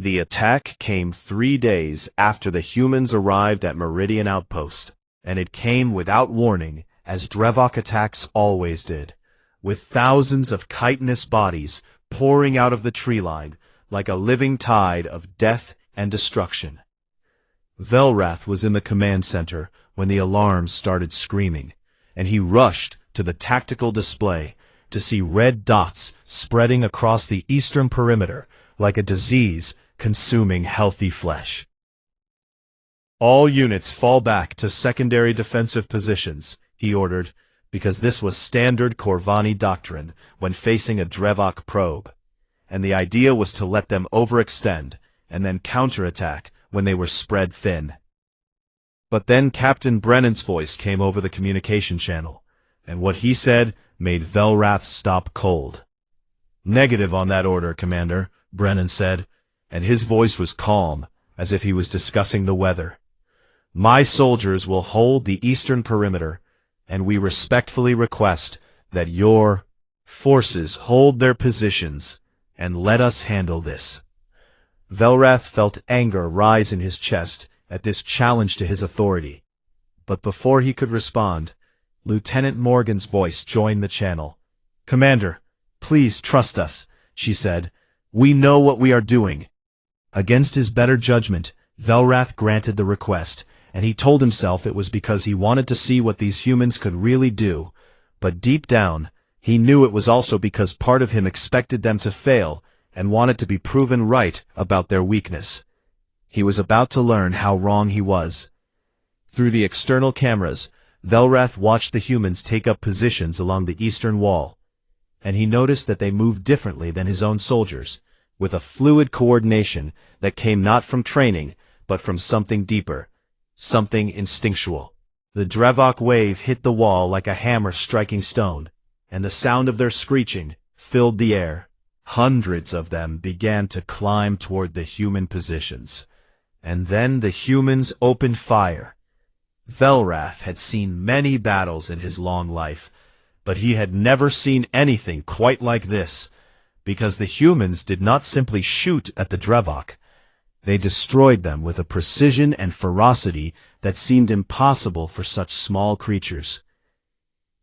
The attack came 3 days after the humans arrived at Meridian Outpost, and it came without warning, as Drevok attacks always did, with thousands of chitinous bodies pouring out of the tree line like a living tide of death and destruction. Velrath was in the command center when the alarms started screaming, and he rushed to the tactical display to see red dots spreading across the eastern perimeter like a disease consuming healthy flesh. All units fall back to secondary defensive positions, he ordered, because this was standard Corvani doctrine when facing a Drevok probe, and the idea was to let them overextend and then counterattack when they were spread thin. But then Captain Brennan's voice came over the communication channel, and what he said made Velrath stop cold. "Negative on that order, Commander," Brennan said, and his voice was calm, as if he was discussing the weather. "My soldiers will hold the eastern perimeter, and we respectfully request that your forces hold their positions and let us handle this." Velrath felt anger rise in his chest at this challenge to his authority. But before he could respond, Lieutenant Morgan's voice joined the channel. "Commander, please trust us," she said. "We know what we are doing." Against his better judgment, Velrath granted the request, and he told himself it was because he wanted to see what these humans could really do. But deep down, he knew it was also because part of him expected them to fail and wanted to be proven right about their weakness. He was about to learn how wrong he was. Through the external cameras, Velrath watched the humans take up positions along the eastern wall, and he noticed that they moved differently than his own soldiers, with a fluid coordination that came not from training, but from something deeper, something instinctual. The Drevok wave hit the wall like a hammer striking stone, and the sound of their screeching filled the air. Hundreds of them began to climb toward the human positions, and then the humans opened fire. Velrath had seen many battles in his long life, but he had never seen anything quite like this, because the humans did not simply shoot at the Drevok. They destroyed them with a precision and ferocity that seemed impossible for such small creatures.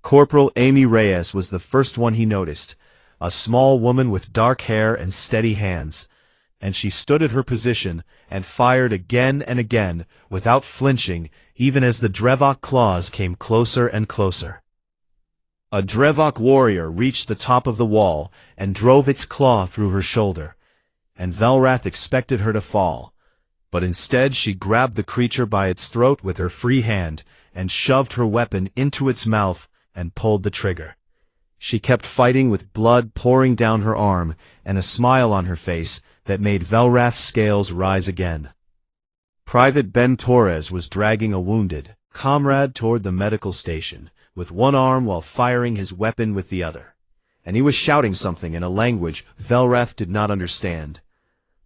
Corporal Amy Reyes was the first one he noticed, a small woman with dark hair and steady hands, and she stood at her position and fired again and again without flinching, even as the Drevok claws came closer and closer. A Drevok warrior reached the top of the wall and drove its claw through her shoulder, and Velrath expected her to fall, but instead she grabbed the creature by its throat with her free hand and shoved her weapon into its mouth and pulled the trigger. She kept fighting with blood pouring down her arm and a smile on her face that made Velrath's scales rise again. Private Ben Torres was dragging a wounded comrade toward the medical station, with one arm while firing his weapon with the other, and he was shouting something in a language Velrath did not understand.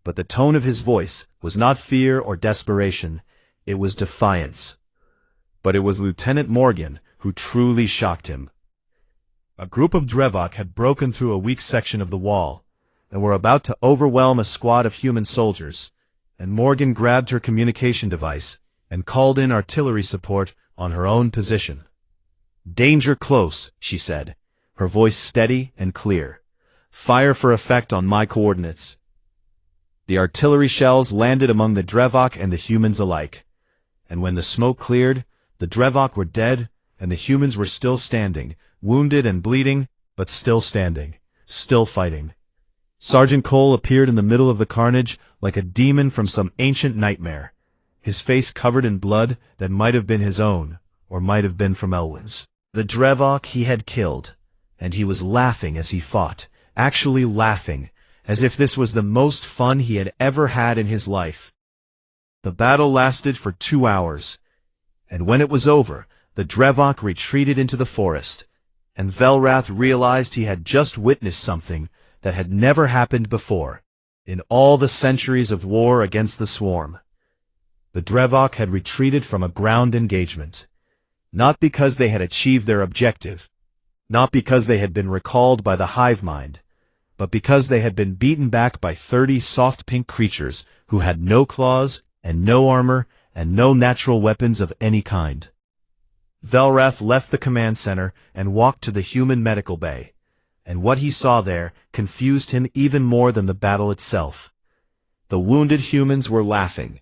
But the tone of his voice was not fear or desperation, it was defiance. But it was Lieutenant Morgan who truly shocked him. A group of Drevok had broken through a weak section of the wall, and were about to overwhelm a squad of human soldiers, and Morgan grabbed her communication device and called in artillery support on her own position. "Danger close," she said, her voice steady and clear. "Fire for effect on my coordinates." The artillery shells landed among the Drevok and the humans alike, and when the smoke cleared, the Drevok were dead and the humans were still standing, wounded and bleeding, but still standing, still fighting. Sergeant Cole appeared in the middle of the carnage like a demon from some ancient nightmare, his face covered in blood that might have been his own, or might have been from Elwyn's. The Drevok he had killed, and he was laughing as he fought, actually laughing, as if this was the most fun he had ever had in his life. The battle lasted for 2 hours, and when it was over, the Drevok retreated into the forest, and Velrath realized he had just witnessed something that had never happened before, in all the centuries of war against the swarm. The Drevok had retreated from a ground engagement, not because they had achieved their objective, not because they had been recalled by the hive mind, but because they had been beaten back by 30 soft pink creatures who had no claws and no armor and no natural weapons of any kind. Velrath left the command center and walked to the human medical bay, and what he saw there confused him even more than the battle itself. The wounded humans were laughing.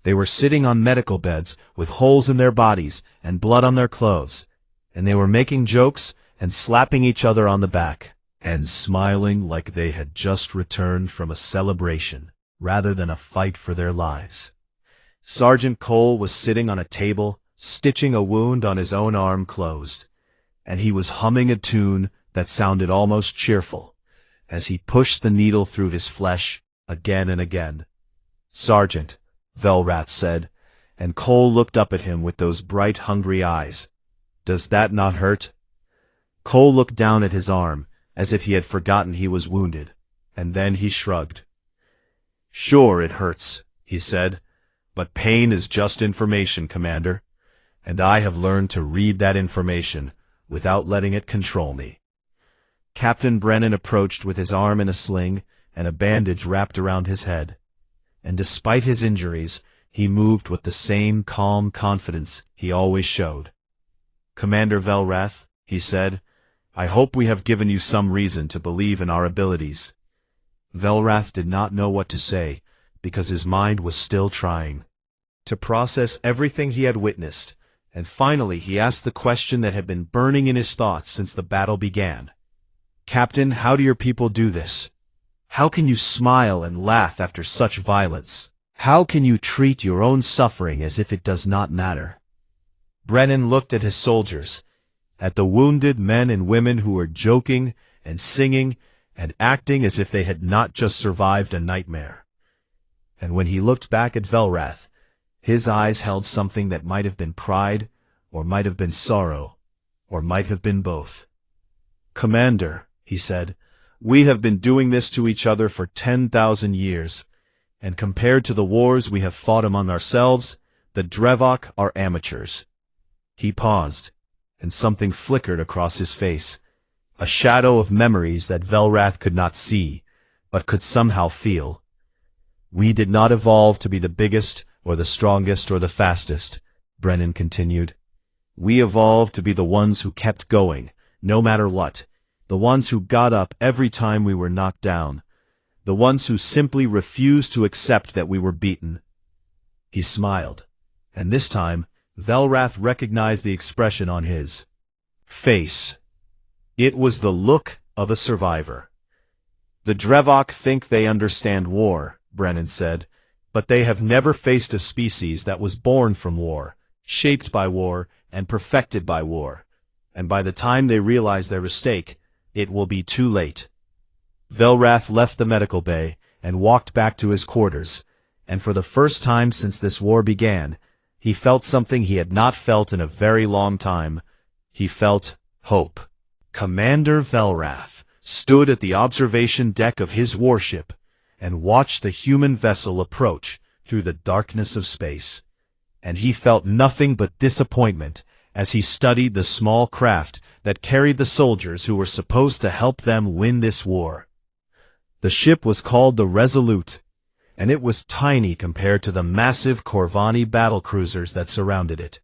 They were sitting on medical beds with holes in their bodies and blood on their clothes, and they were making jokes and slapping each other on the back, and smiling like they had just returned from a celebration rather than a fight for their lives. Sergeant Cole was sitting on a table, stitching a wound on his own arm closed, and he was humming a tune that sounded almost cheerful, as he pushed the needle through his flesh again and again. "Sergeant," Velrath said, and Cole looked up at him with those bright, hungry eyes. "Does that not hurt?" Cole looked down at his arm, as if he had forgotten he was wounded, and then he shrugged. "Sure, it hurts," he said, "but pain is just information, Commander, and I have learned to read that information without letting it control me." Captain Brennan approached with his arm in a sling and a bandage wrapped around his head, and despite his injuries, he moved with the same calm confidence he always showed. "Commander Velrath," he said, "I hope we have given you some reason to believe in our abilities." Velrath did not know what to say, because his mind was still trying to process everything he had witnessed, and finally he asked the question that had been burning in his thoughts since the battle began. "Captain, how do your people do this? How can you smile and laugh after such violence? How can you treat your own suffering as if it does not matter?" Brennan looked at his soldiers, at the wounded men and women who were joking and singing and acting as if they had not just survived a nightmare. And when he looked back at Velrath, his eyes held something that might have been pride, or might have been sorrow, or might have been both. "Commander," he said, "we have been doing this to each other for 10,000 years, and compared to the wars we have fought among ourselves, the Drevok are amateurs." He paused, and something flickered across his face, a shadow of memories that Velrath could not see, but could somehow feel. "We did not evolve to be the biggest, or the strongest, or the fastest," Brennan continued. "We evolved to be the ones who kept going, no matter what, the ones who got up every time we were knocked down, the ones who simply refused to accept that we were beaten." He smiled, and this time Velrath recognized the expression on his face. It was the look of a survivor. "The Drevok think they understand war," Brennan said, "but they have never faced a species that was born from war, shaped by war, and perfected by war, and by the time they realize their mistake, it will be too late." Velrath left the medical bay and walked back to his quarters, and for the first time since this war began, he felt something he had not felt in a very long time. He felt hope. Commander Velrath stood at the observation deck of his warship and watched the human vessel approach through the darkness of space, and he felt nothing but disappointment as he studied the small craft that carried the soldiers who were supposed to help them win this war. The ship was called the Resolute, and it was tiny compared to the massive Corvani battlecruisers that surrounded it.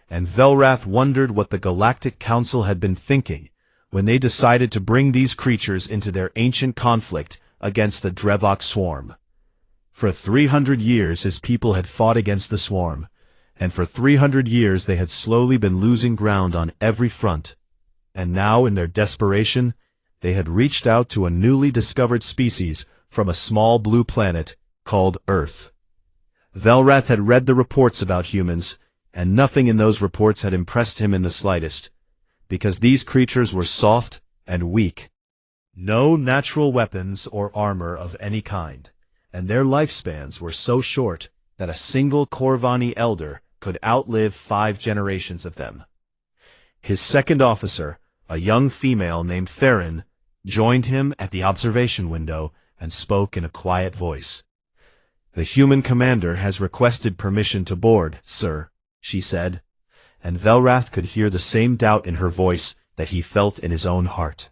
And Velrath wondered what the Galactic Council had been thinking when they decided to bring these creatures into their ancient conflict against the Drevok swarm. For 300 years his people had fought against the swarm, and for 300 years they had slowly been losing ground on every front. And now, in their desperation, they had reached out to a newly discovered species from a small blue planet called Earth. Velrath had read the reports about humans, and nothing in those reports had impressed him in the slightest, because these creatures were soft and weak. No natural weapons or armor of any kind, and their lifespans were so short that a single Corvani elder could outlive 5 generations of them. His second officer, a young female named Theron, joined him at the observation window and spoke in a quiet voice. "The human commander has requested permission to board, sir," she said, and Velrath could hear the same doubt in her voice that he felt in his own heart.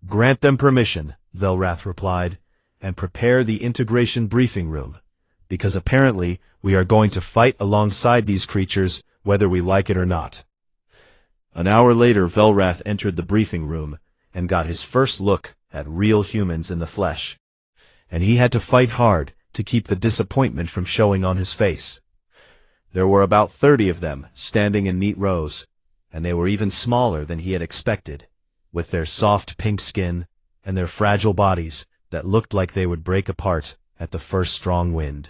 "Grant them permission," Velrath replied, "and prepare the integration briefing room, because apparently we are going to fight alongside these creatures whether we like it or not." An hour later, Velrath entered the briefing room and got his first look at real humans in the flesh. And he had to fight hard to keep the disappointment from showing on his face. There were about 30 of them, standing in neat rows, and they were even smaller than he had expected, with their soft pink skin and their fragile bodies that looked like they would break apart at the first strong wind.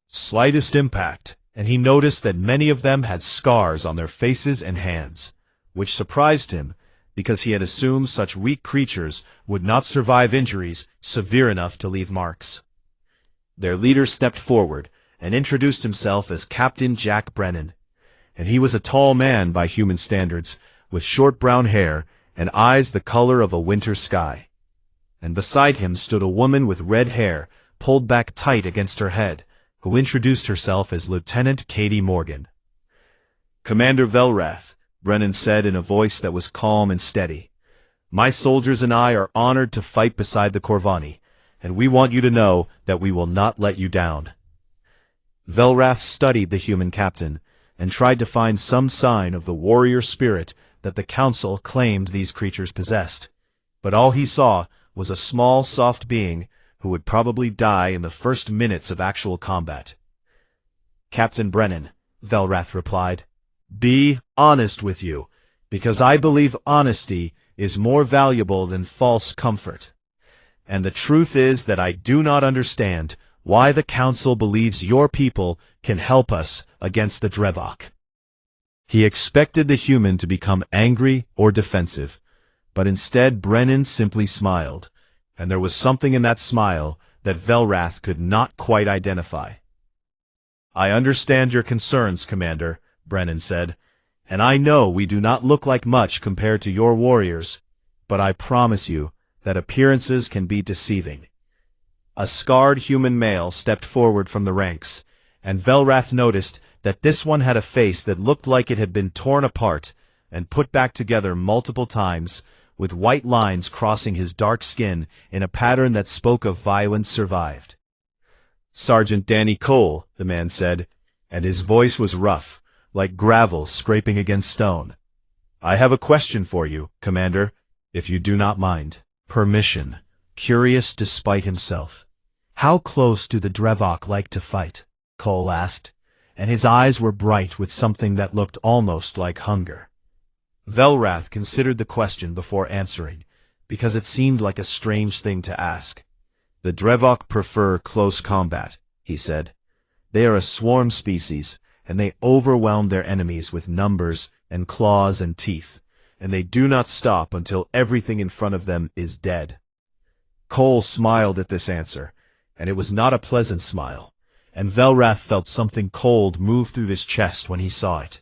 Slightest impact, and he noticed that many of them had scars on their faces and hands, which surprised him because he had assumed such weak creatures would not survive injuries severe enough to leave marks. Their leader stepped forward and introduced himself as Captain Jack Brennan, and he was a tall man by human standards, with short brown hair and eyes the color of a winter sky. And beside him stood a woman with red hair pulled back tight against her head, who introduced herself as Lieutenant Katie Morgan. "Commander Velrath," Brennan said in a voice that was calm and steady, "my soldiers and I are honored to fight beside the Corvani, and we want you to know that we will not let you down." Velrath studied the human captain and tried to find some sign of the warrior spirit that the council claimed these creatures possessed, but all he saw was a small, soft being who would probably die in the first minutes of actual combat. "Captain Brennan," Velrath replied, "be honest with you, because I believe honesty is more valuable than false comfort. And the truth is that I do not understand why the Council believes your people can help us against the Drevok." He expected the human to become angry or defensive, but instead Brennan simply smiled, and there was something in that smile that Velrath could not quite identify. "I understand your concerns, Commander," Brennan said, "and I know we do not look like much compared to your warriors, but I promise you that appearances can be deceiving." A scarred human male stepped forward from the ranks, and Velrath noticed that this one had a face that looked like it had been torn apart and put back together multiple times, with white lines crossing his dark skin in a pattern that spoke of violence survived. "Sergeant Danny Cole," the man said, and his voice was rough, like gravel scraping against stone. "I have a question for you, Commander, if you do not mind." "Permission," curious despite himself. "How close do the Drevok like to fight?" Cole asked, and his eyes were bright with something that looked almost like hunger. Velrath considered the question before answering, because it seemed like a strange thing to ask. "The Drevok prefer close combat," he said. "They are a swarm species, and they overwhelm their enemies with numbers and claws and teeth, and they do not stop until everything in front of them is dead." Cole smiled at this answer, and it was not a pleasant smile, and Velrath felt something cold move through his chest when he saw it.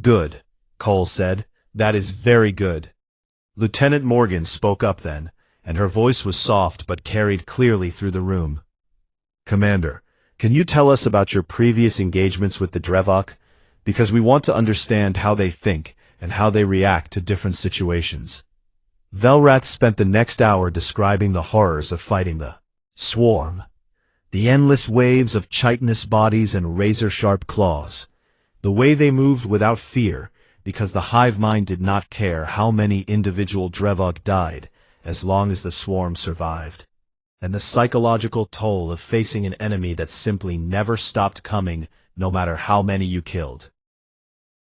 "Good," Cole said. "That is very good." Lieutenant Morgan spoke up then, and her voice was soft but carried clearly through the room. "Commander, can you tell us about your previous engagements with the Drevok? Because we want to understand how they think and how they react to different situations." Velrath spent the next hour describing the horrors of fighting the swarm, the endless waves of chitinous bodies and razor-sharp claws, the way they moved without fear because the hive mind did not care how many individual Drevok died as long as the swarm survived, and the psychological toll of facing an enemy that simply never stopped coming no matter how many you killed.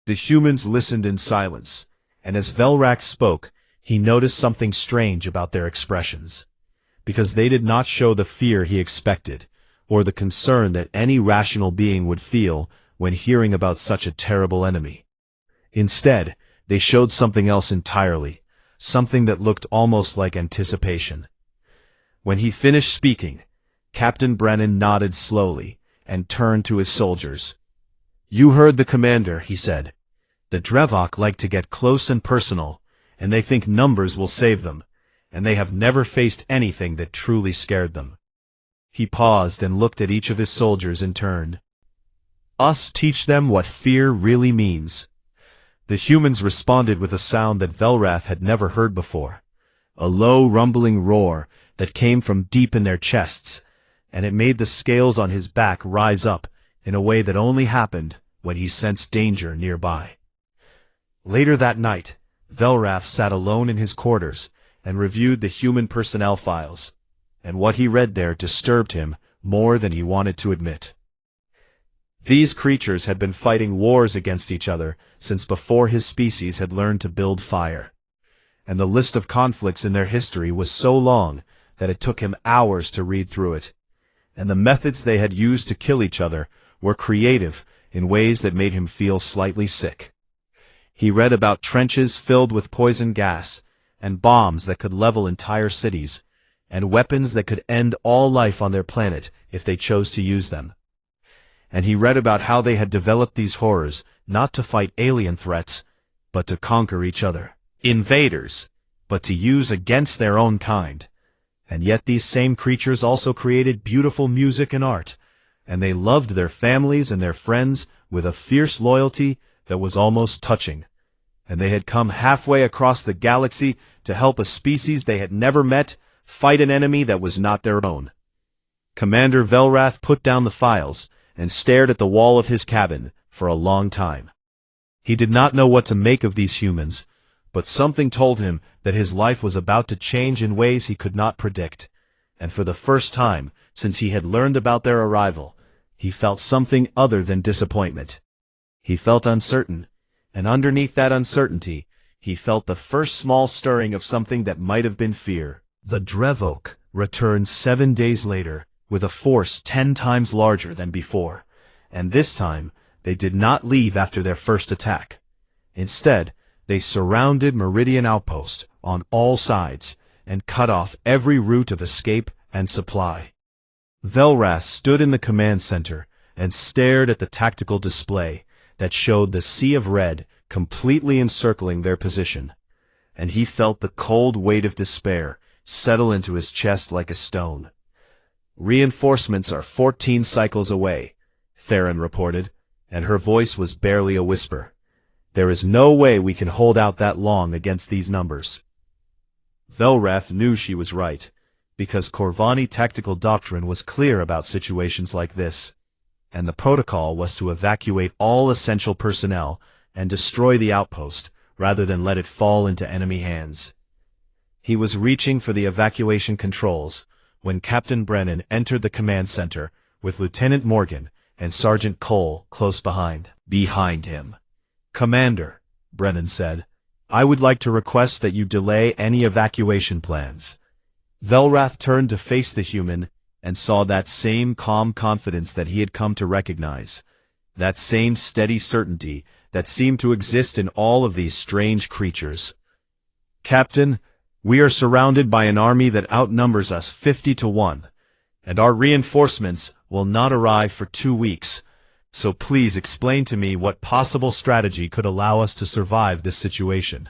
The humans listened in silence, and as Velrath spoke, he noticed something strange about their expressions, because they did not show the fear he expected, or the concern that any rational being would feel when hearing about such a terrible enemy. Instead, they showed something else entirely, something that looked almost like anticipation. When he finished speaking, Captain Brennan nodded slowly and turned to his soldiers. "You heard the commander," he said. "The Drevok like to get close and personal, and they think numbers will save them, and they have never faced anything that truly scared them." He paused and looked at each of his soldiers in turn. "Us teach them what fear really means." The humans responded with a sound that Velrath had never heard before, a low rumbling roar that came from deep in their chests, and it made the scales on his back rise up in a way that only happened when he sensed danger nearby. Later that night, Velrath sat alone in his quarters and reviewed the human personnel files, and what he read there disturbed him more than he wanted to admit. These creatures had been fighting wars against each other since before his species had learned to build fire, and the list of conflicts in their history was so long that it took him hours to read through it, and the methods they had used to kill each other were creative in ways that made him feel slightly sick. He read about trenches filled with poison gas, and bombs that could level entire cities, and weapons that could end all life on their planet if they chose to use them. And he read about how they had developed these horrors not to fight alien threats, but to conquer each other. Invaders, but to use against their own kind. And yet these same creatures also created beautiful music and art, and they loved their families and their friends with a fierce loyalty that was almost touching. And they had come halfway across the galaxy to help a species they had never met fight an enemy that was not their own. Commander Velrath put down the files and stared at the wall of his cabin for a long time. He did not know what to make of these humans, but something told him that his life was about to change in ways he could not predict, and for the first time since he had learned about their arrival, he felt something other than disappointment. He felt uncertain, and underneath that uncertainty, he felt the first small stirring of something that might have been fear. The Drevok returned 7 days later, with a force 10 times larger than before, and this time they did not leave after their first attack. Instead, they surrounded Meridian Outpost on all sides and cut off every route of escape and supply. Velrath stood in the command center and stared at the tactical display that showed the sea of red completely encircling their position, and he felt the cold weight of despair settle into his chest like a stone. "Reinforcements are 14 cycles away," Theron reported, and her voice was barely a whisper. "There is no way we can hold out that long against these numbers." Velrath knew she was right, because Corvani tactical doctrine was clear about situations like this, and the protocol was to evacuate all essential personnel and destroy the outpost rather than let it fall into enemy hands. He was reaching for the evacuation controls when Captain Brennan entered the command center with Lieutenant Morgan and Sergeant Cole close behind him. "Commander," Brennan said, "I would like to request that you delay any evacuation plans." Velrath turned to face the human and saw that same calm confidence that he had come to recognize, that same steady certainty that seemed to exist in all of these strange creatures. "Captain, we are surrounded by an army that outnumbers us 50 to 1, and our reinforcements will not arrive for 2 weeks. So please explain to me what possible strategy could allow us to survive this situation."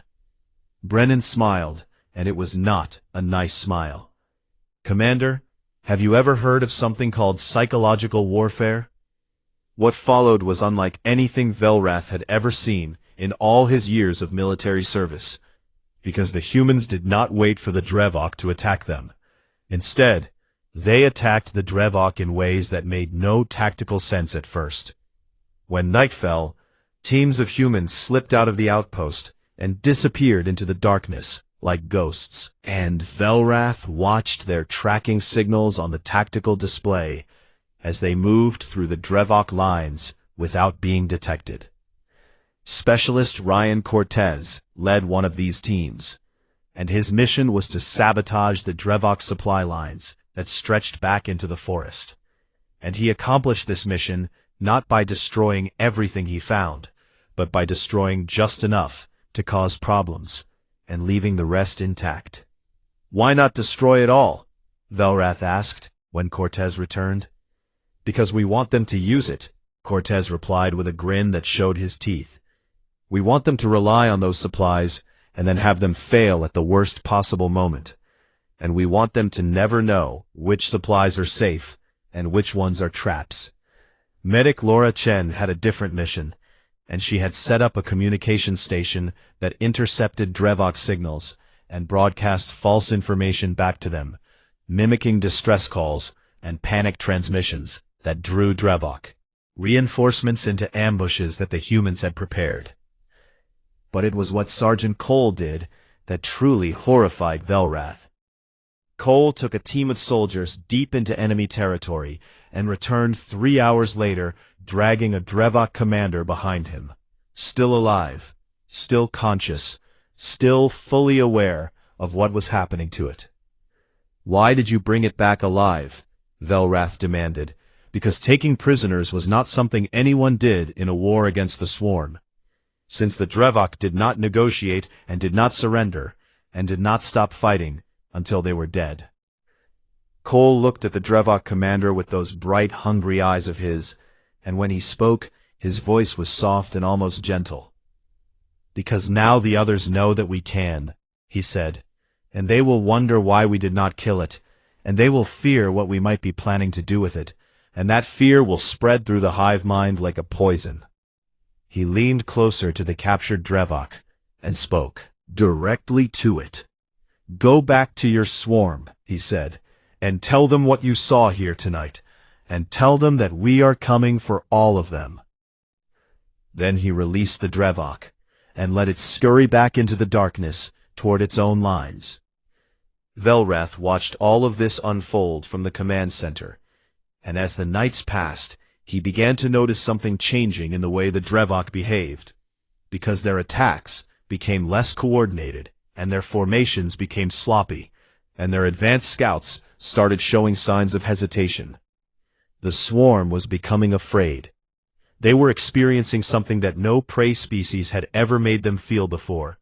Brennan smiled, and it was not a nice smile. "Commander, have you ever heard of something called psychological warfare?" What followed was unlike anything Velrath had ever seen in all his years of military service, because the humans did not wait for the Drevok to attack them. Instead, they attacked the Drevok in ways that made no tactical sense at first. When night fell, teams of humans slipped out of the outpost and disappeared into the darkness like ghosts, and Velrath watched their tracking signals on the tactical display as they moved through the Drevok lines without being detected. Specialist Ryan Cortez led one of these teams, and his mission was to sabotage the Drevok supply lines that stretched back into the forest. And he accomplished this mission not by destroying everything he found, but by destroying just enough to cause problems, and leaving the rest intact. "Why not destroy it all?" Velrath asked when Cortez returned. "Because we want them to use it," Cortez replied with a grin that showed his teeth. "We want them to rely on those supplies and then have them fail at the worst possible moment. And we want them to never know which supplies are safe and which ones are traps." Medic Laura Chen had a different mission, and she had set up a communication station that intercepted Drevok signals and broadcast false information back to them, mimicking distress calls and panic transmissions that drew Drevok reinforcements into ambushes that the humans had prepared. But it was what Sergeant Cole did that truly horrified Velrath. Cole took a team of soldiers deep into enemy territory and returned 3 hours later, dragging a Drevok commander behind him. Still alive, still conscious, still fully aware of what was happening to it. "Why did you bring it back alive?" Velrath demanded, because taking prisoners was not something anyone did in a war against the Swarm. Since the Drevok did not negotiate and did not surrender, and did not stop fighting until they were dead. Cole looked at the Drevok commander with those bright, hungry eyes of his, and when he spoke, his voice was soft and almost gentle. "Because now the others know that we can," he said, "and they will wonder why we did not kill it, and they will fear what we might be planning to do with it, and that fear will spread through the hive mind like a poison." He leaned closer to the captured Drevok and spoke directly to it. "Go back to your swarm," he said, "and tell them what you saw here tonight, and tell them that we are coming for all of them." Then he released the Drevok and let it scurry back into the darkness toward its own lines. Velrath watched all of this unfold from the command center, and as the nights passed, he began to notice something changing in the way the Drevok behaved, because their attacks became less coordinated, and their formations became sloppy, and their advanced scouts started showing signs of hesitation. The swarm was becoming afraid. They were experiencing something that no prey species had ever made them feel before,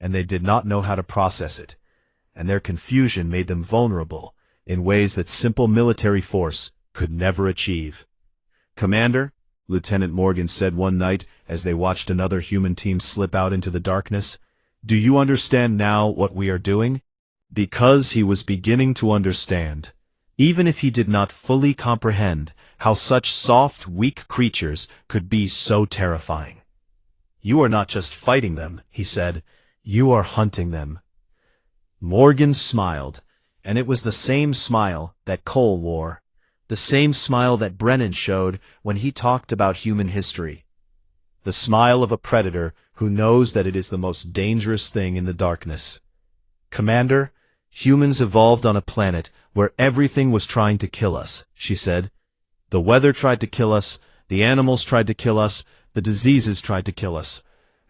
and they did not know how to process it, and their confusion made them vulnerable in ways that simple military force could never achieve. "Commander," Lieutenant Morgan said one night as they watched another human team slip out into the darkness, "do you understand now what we are doing?" Because he was beginning to understand, even if he did not fully comprehend how such soft, weak creatures could be so terrifying. "You are not just fighting them," he said, "you are hunting them." Morgan smiled, and it was the same smile that Cole wore, the same smile that Brennan showed when he talked about human history. The smile of a predator who knows that it is the most dangerous thing in the darkness. "Commander, humans evolved on a planet where everything was trying to kill us," she said. "The weather tried to kill us, the animals tried to kill us, the diseases tried to kill us,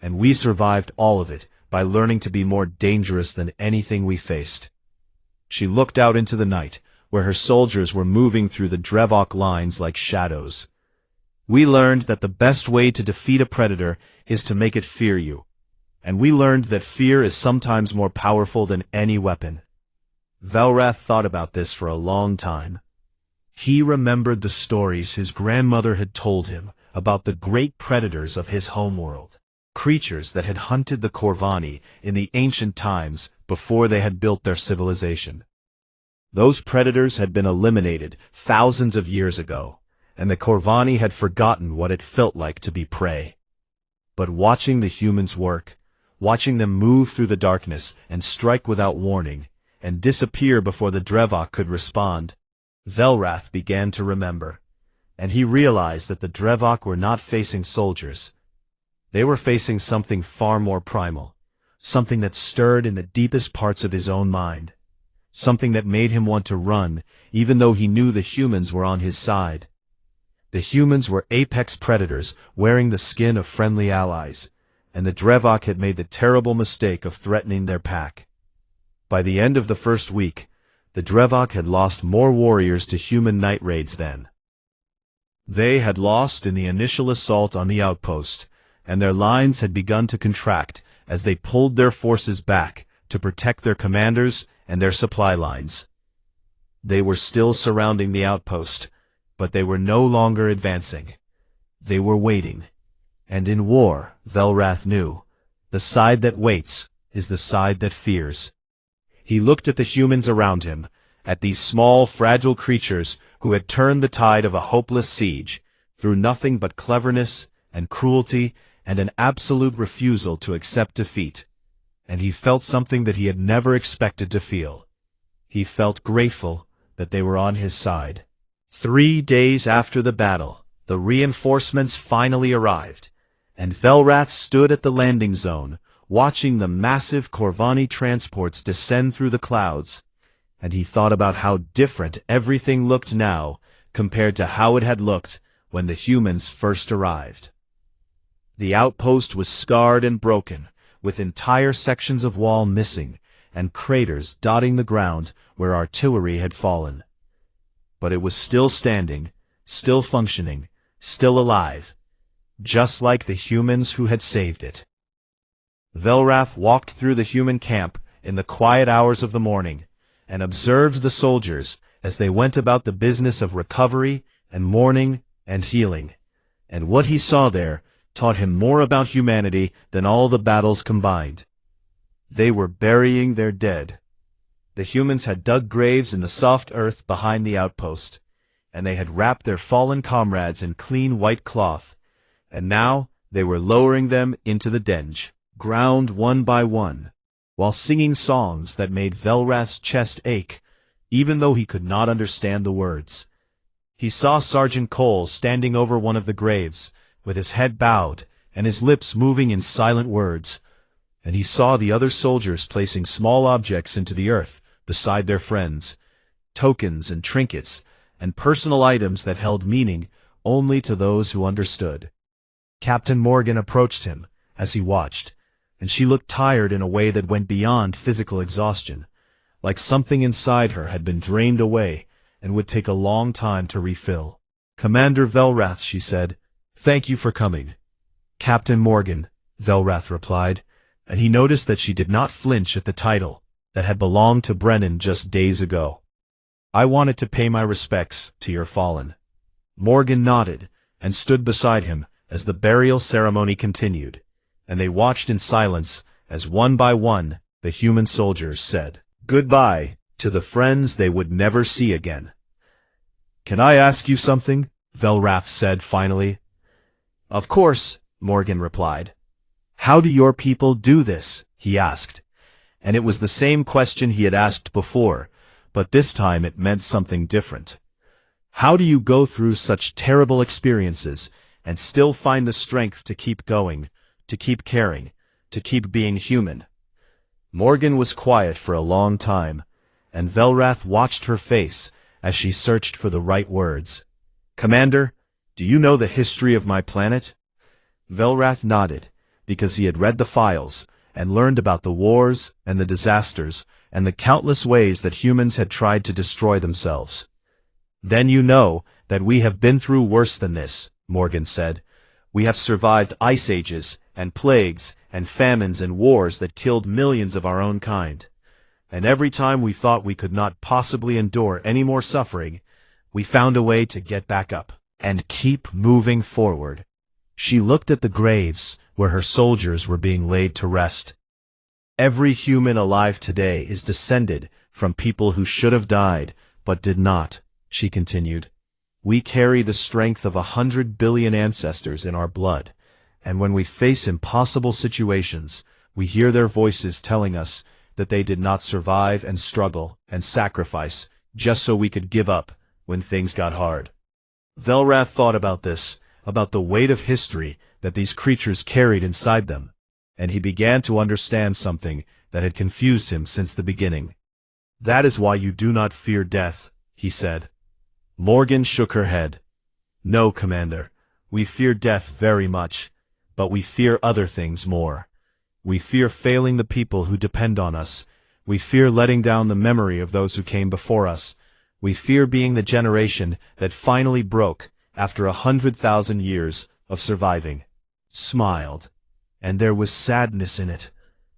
and we survived all of it by learning to be more dangerous than anything we faced." She looked out into the night, where her soldiers were moving through the Drevok lines like shadows. "We learned that the best way to defeat a predator is to make it fear you, and we learned that fear is sometimes more powerful than any weapon." Velrath thought about this for a long time. He remembered the stories his grandmother had told him about the great predators of his homeworld, creatures that had hunted the Corvani in the ancient times before they had built their civilization. Those predators had been eliminated thousands of years ago, and the Corvani had forgotten what it felt like to be prey. But watching the humans work, watching them move through the darkness and strike without warning, and disappear before the Drevok could respond, Velrath began to remember, and he realized that the Drevok were not facing soldiers. They were facing something far more primal, something that stirred in the deepest parts of his own mind, something that made him want to run, even though he knew the humans were on his side. The humans were apex predators wearing the skin of friendly allies, and the Drevok had made the terrible mistake of threatening their pack. By the end of the first week, the Drevok had lost more warriors to human night raids than they had lost in the initial assault on the outpost, and their lines had begun to contract as they pulled their forces back to protect their commanders and their supply lines. They were still surrounding the outpost, but they were no longer advancing. They were waiting. And in war, Velrath knew, the side that waits is the side that fears. He looked at the humans around him, at these small, fragile creatures who had turned the tide of a hopeless siege through nothing but cleverness and cruelty and an absolute refusal to accept defeat. And he felt something that he had never expected to feel. He felt grateful that they were on his side. 3 days after the battle, the reinforcements finally arrived, and Velrath stood at the landing zone, watching the massive Corvani transports descend through the clouds, and he thought about how different everything looked now compared to how it had looked when the humans first arrived. The outpost was scarred and broken, with entire sections of wall missing, and craters dotting the ground where artillery had fallen. But it was still standing, still functioning, still alive, just like the humans who had saved it. Velrath walked through the human camp in the quiet hours of the morning, and observed the soldiers as they went about the business of recovery and mourning and healing. And what he saw there taught him more about humanity than all the battles combined. They were burying their dead. The humans had dug graves in the soft earth behind the outpost, and they had wrapped their fallen comrades in clean white cloth, and now they were lowering them into the denge, ground one by one, while singing songs that made Velrath's chest ache, even though he could not understand the words. He saw Sergeant Cole standing over one of the graves, with his head bowed and his lips moving in silent words, and he saw the other soldiers placing small objects into the earth beside their friends, tokens and trinkets, and personal items that held meaning only to those who understood. Captain Morgan approached him as he watched, and she looked tired in a way that went beyond physical exhaustion, like something inside her had been drained away and would take a long time to refill. "Commander Velrath," she said, "thank you for coming." "Captain Morgan," Velrath replied, and he noticed that she did not flinch at the title that had belonged to Brennan just days ago. "I wanted to pay my respects to your fallen." Morgan nodded and stood beside him as the burial ceremony continued, and they watched in silence as one by one the human soldiers said goodbye to the friends they would never see again. "Can I ask you something?" Velrath said finally. "Of course," Morgan replied. "How do your people do this?" he asked, and it was the same question he had asked before, but this time it meant something different. "How do you go through such terrible experiences and still find the strength to keep going, to keep caring, to keep being human?" Morgan was quiet for a long time, and Velrath watched her face as she searched for the right words. "Commander, do you know the history of my planet?" Velrath nodded, because he had read the files and learned about the wars and the disasters and the countless ways that humans had tried to destroy themselves. "Then you know that we have been through worse than this," Morgan said. "We have survived ice ages and plagues and famines and wars that killed millions of our own kind. And every time we thought we could not possibly endure any more suffering, we found a way to get back up and keep moving forward." She looked at the graves where her soldiers were being laid to rest. "Every human alive today is descended from people who should have died, but did not," she continued. "We carry the strength of 100 billion ancestors in our blood, and when we face impossible situations, we hear their voices telling us that they did not survive and struggle and sacrifice just so we could give up when things got hard." Velrath thought about this, about the weight of history that these creatures carried inside them, and he began to understand something that had confused him since the beginning. "That is why you do not fear death," he said. Morgan shook her head. "No, Commander, we fear death very much, but we fear other things more. We fear failing the people who depend on us. We fear letting down the memory of those who came before us. We fear being the generation that finally broke after 100,000 years of surviving." Smiled, and there was sadness in it,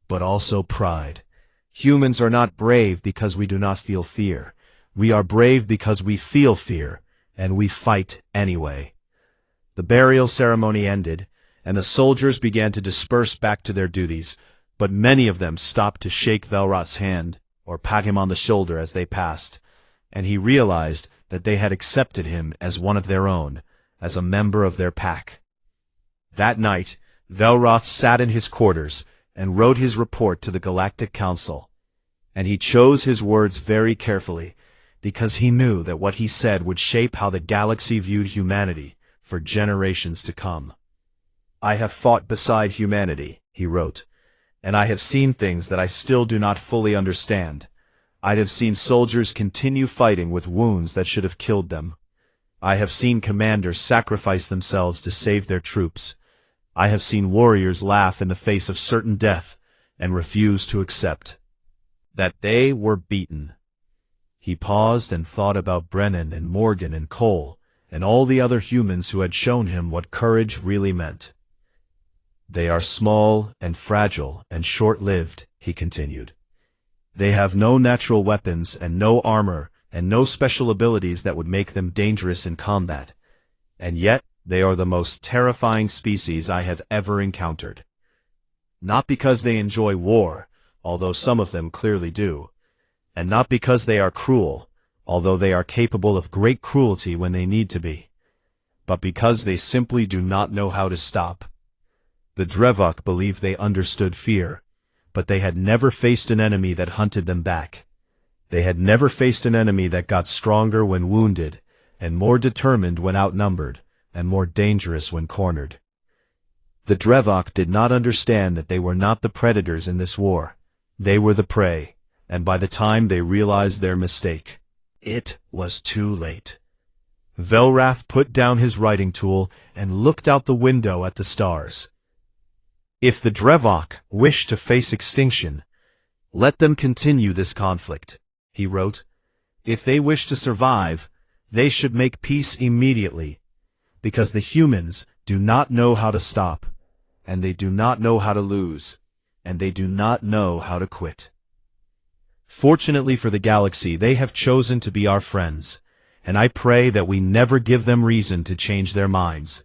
but also pride. "Humans are not brave because we do not feel fear. We are brave because we feel fear, and we fight anyway." The burial ceremony ended, and the soldiers began to disperse back to their duties, but many of them stopped to shake Velrath's hand or pat him on the shoulder as they passed, and he realized that they had accepted him as one of their own, as a member of their pack. That night, Velrath sat in his quarters and wrote his report to the Galactic Council, And he chose his words very carefully, because he knew that what he said would shape how the galaxy viewed humanity for generations to come. "I have fought beside humanity," he wrote, "and I have seen things that I still do not fully understand. I have seen soldiers continue fighting with wounds that should have killed them. I have seen commanders sacrifice themselves to save their troops. I have seen warriors laugh in the face of certain death and refuse to accept that they were beaten." He paused and thought about Brennan and Morgan and Cole and all the other humans who had shown him what courage really meant. "They are small and fragile and short-lived," he continued. "They have no natural weapons and no armor and no special abilities that would make them dangerous in combat. And yet they are the most terrifying species I have ever encountered. Not because they enjoy war, although some of them clearly do, and not because they are cruel, although they are capable of great cruelty when they need to be, but because they simply do not know how to stop." The Drevok believed they understood fear, but they had never faced an enemy that hunted them back. They had never faced an enemy that got stronger when wounded, and more determined when outnumbered, and more dangerous when cornered. The Drevok did not understand that they were not the predators in this war. They were the prey, and by the time they realized their mistake, it was too late. Velrath put down his writing tool and looked out the window at the stars. "If the Drevok wish to face extinction, let them continue this conflict," he wrote. "If they wish to survive, they should make peace immediately, because the humans do not know how to stop, and they do not know how to lose, and they do not know how to quit. Fortunately for the galaxy, they have chosen to be our friends, and I pray that we never give them reason to change their minds."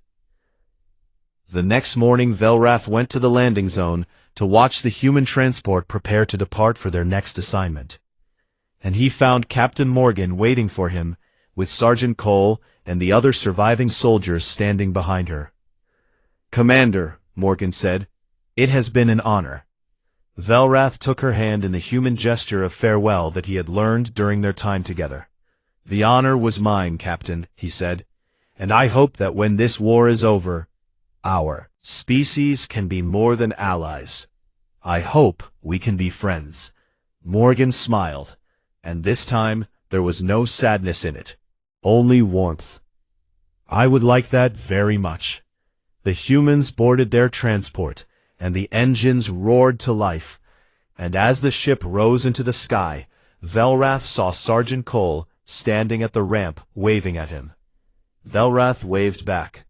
The next morning, Velrath went to the landing zone to watch the human transport prepare to depart for their next assignment. And he found Captain Morgan waiting for him, with Sergeant Cole and the other surviving soldiers standing behind her. "Commander," Morgan said, "it has been an honor." Velrath took her hand in the human gesture of farewell that he had learned during their time together. "The honor was mine, Captain," he said, "and I hope that when this war is over, our species can be more than allies. I hope we can be friends." Morgan smiled, and this time there was no sadness in it, only warmth. "I would like that very much." The humans boarded their transport, and the engines roared to life, and as the ship rose into the sky, Velrath saw Sergeant Cole standing at the ramp waving at him. Velrath waved back.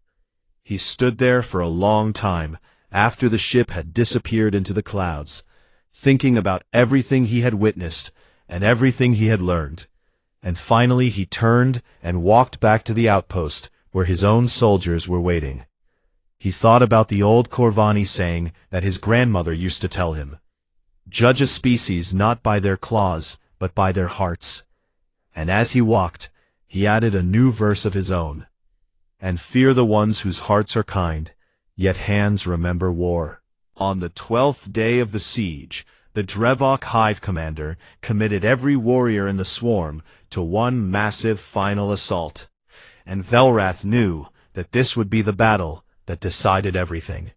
He stood there for a long time after the ship had disappeared into the clouds, thinking about everything he had witnessed and everything he had learned, and finally he turned and walked back to the outpost where his own soldiers were waiting. He thought about the old Corvani saying that his grandmother used to tell him, "Judge a species not by their claws, but by their hearts." And as he walked, he added a new verse of his own, "And fear the ones whose hearts are kind, yet hands remember war." On the 12th day of the siege, the Drevok Hive commander committed every warrior in the swarm to one massive final assault. And Velrath knew that this would be the battle that decided everything,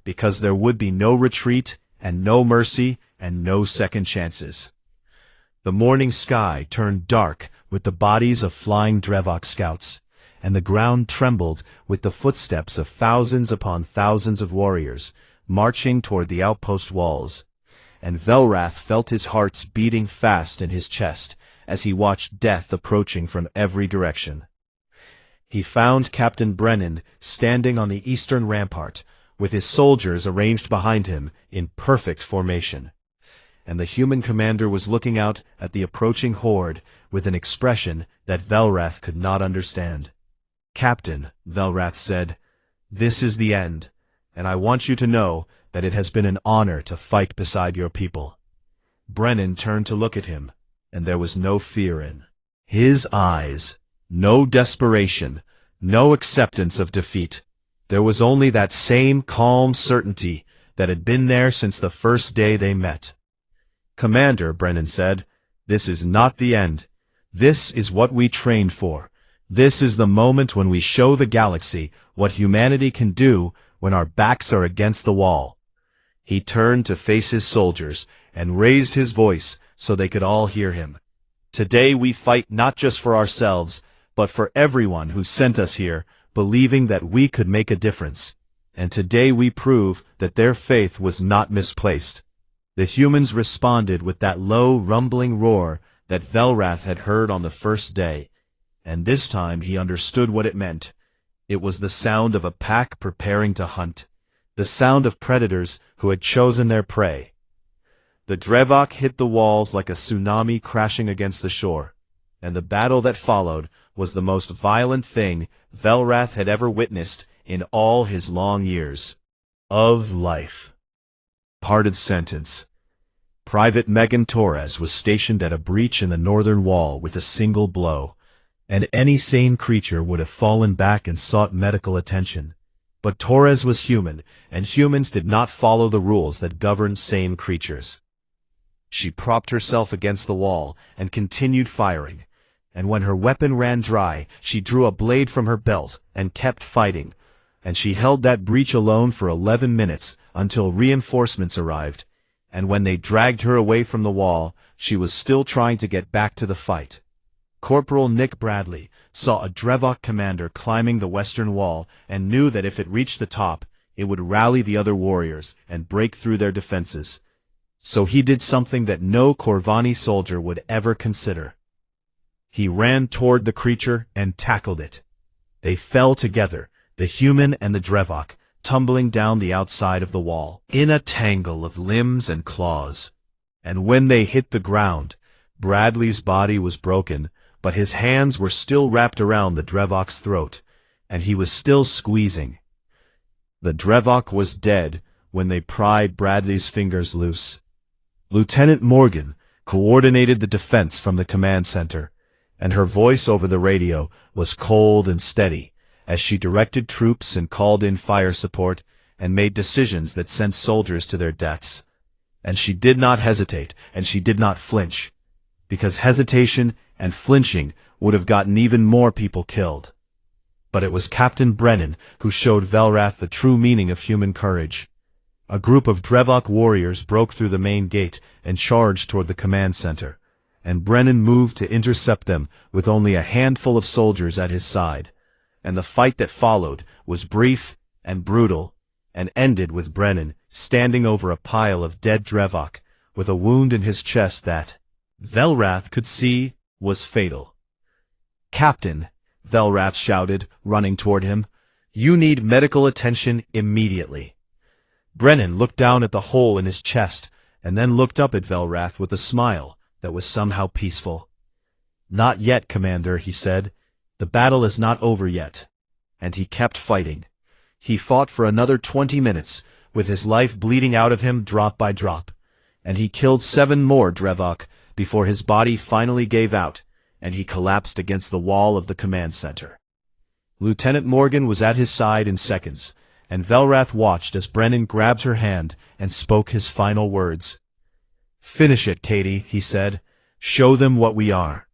because there would be no retreat and no mercy and no second chances. The morning sky turned dark with the bodies of flying Drevok scouts, and the ground trembled with the footsteps of thousands upon thousands of warriors marching toward the outpost walls. And Velrath felt his heart beating fast in his chest as he watched death approaching from every direction. He found Captain Brennan standing on the eastern rampart, with his soldiers arranged behind him in perfect formation. And the human commander was looking out at the approaching horde with an expression that Velrath could not understand. "Captain," Velrath said, "this is the end, and I want you to know that it has been an honor to fight beside your people." Brennan turned to look at him, and there was no fear in his eyes. No desperation, no acceptance of defeat. There was only that same calm certainty that had been there since the first day they met. "Commander," Brennan said, "this is not the end. This is what we trained for. This is the moment when we show the galaxy what humanity can do when our backs are against the wall." He turned to face his soldiers and raised his voice so they could all hear him. "Today we fight not just for ourselves, but for everyone who sent us here, believing that we could make a difference. And today we prove that their faith was not misplaced." The humans responded with that low, rumbling roar that Velrath had heard on the first day, and this time he understood what it meant. It was the sound of a pack preparing to hunt, the sound of predators who had chosen their prey. The Drevok hit the walls like a tsunami crashing against the shore, and the battle that followed was the most violent thing Velrath had ever witnessed in all his long years of life. Parted sentence. Private Megan Torres was stationed at a breach in the northern wall with a single blow, and any sane creature would have fallen back and sought medical attention. But Torres was human, and humans did not follow the rules that govern sane creatures. She propped herself against the wall and continued firing, and when her weapon ran dry, she drew a blade from her belt and kept fighting, and she held that breach alone for 11 minutes until reinforcements arrived, and when they dragged her away from the wall, she was still trying to get back to the fight. Corporal Nick Bradley saw a Drevok commander climbing the western wall and knew that if it reached the top, it would rally the other warriors and break through their defenses. So he did something that no Corvani soldier would ever consider. He ran toward the creature and tackled it. They fell together, the human and the Drevok, tumbling down the outside of the wall, in a tangle of limbs and claws. And when they hit the ground, Bradley's body was broken, but his hands were still wrapped around the Drevok's throat, and he was still squeezing. The Drevok was dead when they pried Bradley's fingers loose. Lieutenant Morgan coordinated the defense from the command center, and her voice over the radio was cold and steady as she directed troops and called in fire support and made decisions that sent soldiers to their deaths. And she did not hesitate, and she did not flinch, because hesitation and flinching would have gotten even more people killed. But it was Captain Brennan who showed Velrath the true meaning of human courage. A group of Drevok warriors broke through the main gate and charged toward the command center, and Brennan moved to intercept them with only a handful of soldiers at his side. And the fight that followed was brief and brutal, and ended with Brennan standing over a pile of dead Drevok with a wound in his chest that Velrath could see was fatal. "Captain," Velrath shouted, running toward him, "you need medical attention immediately." Brennan looked down at the hole in his chest, and then looked up at Velrath with a smile that was somehow peaceful. "Not yet, Commander," he said. "The battle is not over yet." And he kept fighting. He fought for another 20 minutes, with his life bleeding out of him drop by drop, and he killed 7 more Drevok before his body finally gave out, and he collapsed against the wall of the command center. Lieutenant Morgan was at his side in seconds, and Velrath watched as Brennan grabbed her hand and spoke his final words. "Finish it, Katie," he said. "Show them what we are."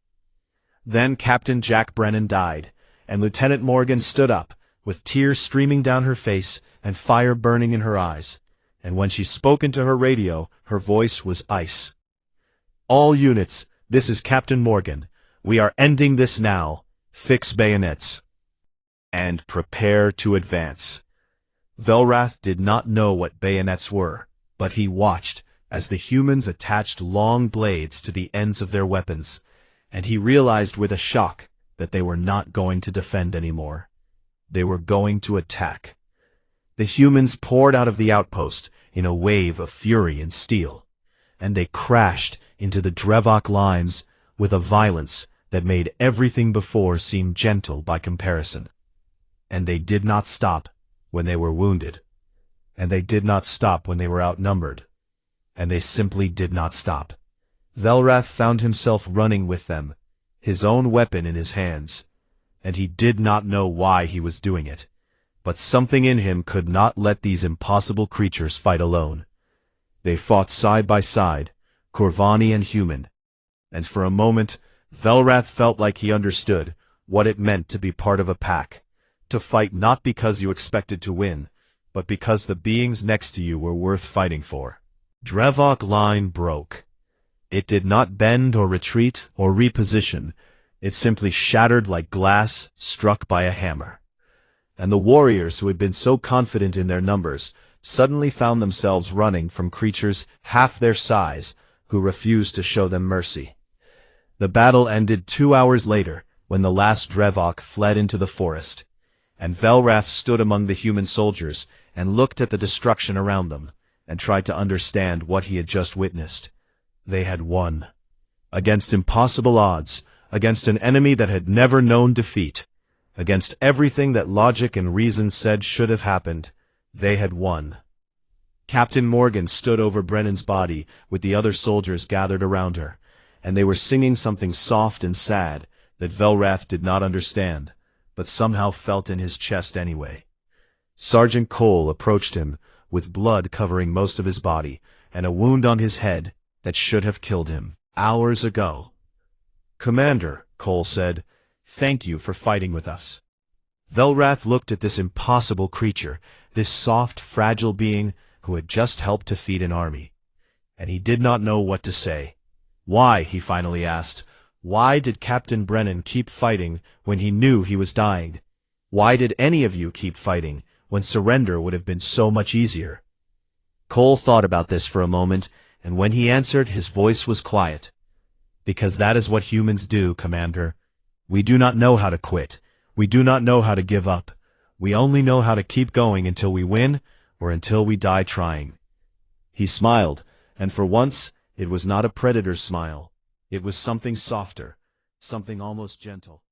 Then Captain Jack Brennan died, and Lieutenant Morgan stood up, with tears streaming down her face and fire burning in her eyes, and when she spoke into her radio, her voice was ice. "All units, this is Captain Morgan. We are ending this now. Fix bayonets. And prepare to advance." Velrath did not know what bayonets were, but he watched as the humans attached long blades to the ends of their weapons, and he realized with a shock that they were not going to defend anymore. They were going to attack. The humans poured out of the outpost in a wave of fury and steel, and they crashed into the Drevok lines with a violence that made everything before seem gentle by comparison. And they did not stop when they were wounded, and they did not stop when they were outnumbered, and they simply did not stop. Velrath found himself running with them, his own weapon in his hands, and he did not know why he was doing it, but something in him could not let these impossible creatures fight alone. They fought side by side, Corvani and human. And for a moment, Velrath felt like he understood what it meant to be part of a pack, to fight not because you expected to win, but because the beings next to you were worth fighting for. Drevok line broke. It did not bend or retreat or reposition. It simply shattered like glass struck by a hammer. And the warriors who had been so confident in their numbers suddenly found themselves running from creatures half their size who refused to show them mercy. The battle ended 2 hours later when the last Drevok fled into the forest, and Velrath stood among the human soldiers and looked at the destruction around them and tried to understand what he had just witnessed. They had won. Against impossible odds, against an enemy that had never known defeat, against everything that logic and reason said should have happened, they had won. Captain Morgan stood over Brennan's body with the other soldiers gathered around her, and they were singing something soft and sad that Velrath did not understand, but somehow felt in his chest anyway. Sergeant Cole approached him, with blood covering most of his body, and a wound on his head that should have killed him hours ago. "Commander," Cole said, "thank you for fighting with us." Velrath looked at this impossible creature, this soft, fragile being who had just helped to feed an army, and he did not know what to say. Why, he finally asked, why did Captain Brennan keep fighting when he knew he was dying? Why did any of you keep fighting when surrender would have been so much easier? Cole thought about this for a moment, and when he answered, his voice was quiet. "Because that is what humans do, Commander. We do not know how to quit. We do not know how to give up. We only know how to keep going until we win, or until we die trying." He smiled, and for once, it was not a predator's smile. It was something softer, something almost gentle.